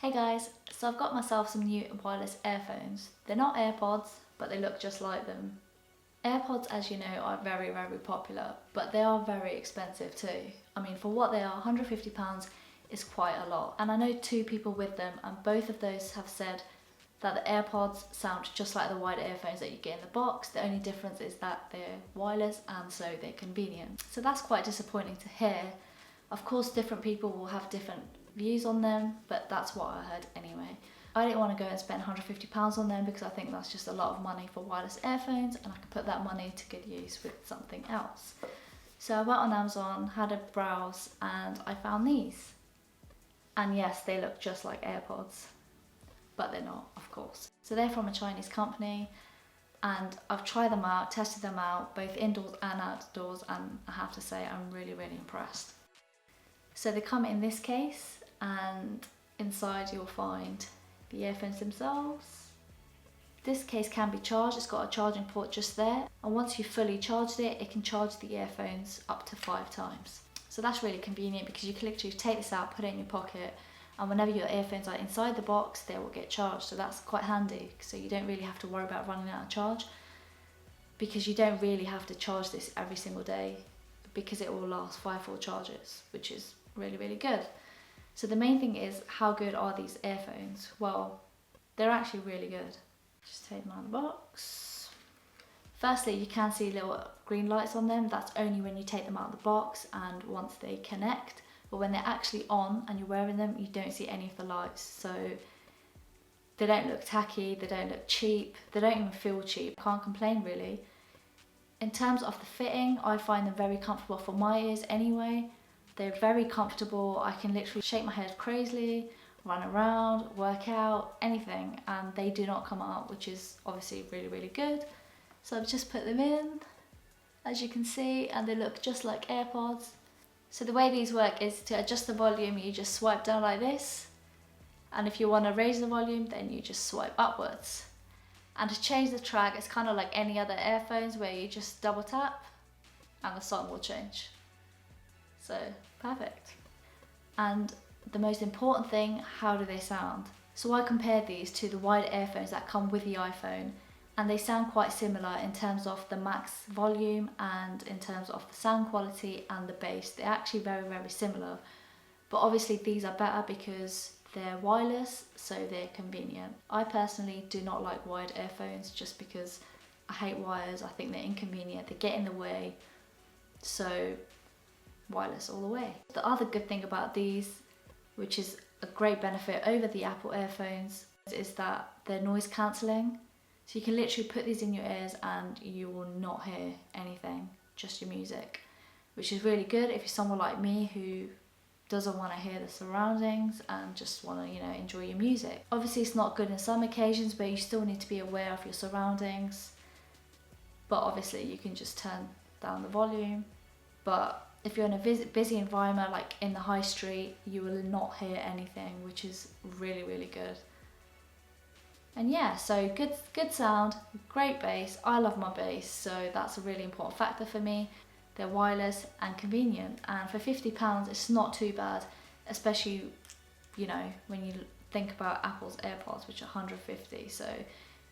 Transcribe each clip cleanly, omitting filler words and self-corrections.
Hey guys, so I've got myself some new wireless earphones. They're not AirPods, but they look just like them. AirPods, as you know, are very, very popular, but they are very expensive too. I mean, for what they are, £150 is quite a lot. And I know two people with them, and both of those have said that the AirPods sound just like the wired earphones that you get in the box. The only difference is that they're wireless and so they're convenient. So that's quite disappointing to hear. Of course, different people will have different views on them, but that's what I heard anyway. I didn't want to go and spend £150 on them because I think that's just a lot of money for wireless earphones, and I could put that money to good use with something else. So I went on Amazon, had a browse, and I found these. And yes, they look just like AirPods, but they're not, of course. So they're from a Chinese company, and I've tried them out, tested them out, both indoors and outdoors, and I have to say I'm really, really impressed. So they come in this case, and inside you'll find the earphones themselves. This case can be charged, it's got a charging port just there, and once you've fully charged it, it can charge the earphones up to 5 times. So that's really convenient because you can literally take this out, put it in your pocket, and whenever your earphones are inside the box, they will get charged. So that's quite handy, so you don't really have to worry about running out of charge, because you don't really have to charge this every single day because it will last 5 full charges, which is really, really good. So the main thing is, how good are these earphones? Well, they're actually really good. Just take them out of the box. Firstly, you can see little green lights on them. That's only when you take them out of the box and once they connect. But when they're actually on and you're wearing them, you don't see any of the lights. So they don't look tacky, they don't look cheap, they don't even feel cheap. Can't complain really. In terms of the fitting, I find them very comfortable for my ears anyway. They're very comfortable. I can literally shake my head crazily, run around, work out, anything, and they do not come out, which is obviously really, really good. So I've just put them in, as you can see, and they look just like AirPods. So the way these work is, to adjust the volume, you just swipe down like this, and if you want to raise the volume, then you just swipe upwards. And to change the track, it's kind of like any other earphones where you just double tap and the song will change. So, perfect. And the most important thing, how do they sound? So I compared these to the wired earphones that come with the iPhone, and they sound quite similar in terms of the max volume and in terms of the sound quality and the bass. They're actually very, very similar. But obviously these are better because they're wireless, so they're convenient. I personally do not like wired earphones just because I hate wires. I think they're inconvenient, they get in the way. So wireless all the way. The other good thing about these, which is a great benefit over the Apple earphones, is that they're noise cancelling. So you can literally put these in your ears and you will not hear anything, just your music, which is really good if you're someone like me who doesn't want to hear the surroundings and just want to, enjoy your music. Obviously it's not good in some occasions, but you still need to be aware of your surroundings. But obviously you can just turn down the volume. But if you're in a busy environment, like in the high street, you will not hear anything, which is really, really good. And yeah, so good sound, great bass. I love my bass, so that's a really important factor for me. They're wireless and convenient, and for £50, it's not too bad, especially, when you think about Apple's AirPods, which are £150. So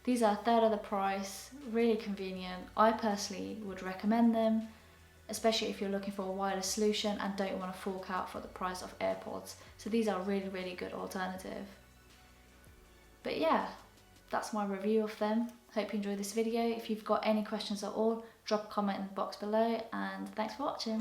these are a third of the price, really convenient. I personally would recommend them, especially if you're looking for a wireless solution and don't want to fork out for the price of AirPods. So these are a really, really good alternative. But yeah, that's my review of them. Hope you enjoyed this video. If you've got any questions at all, drop a comment in the box below, and thanks for watching.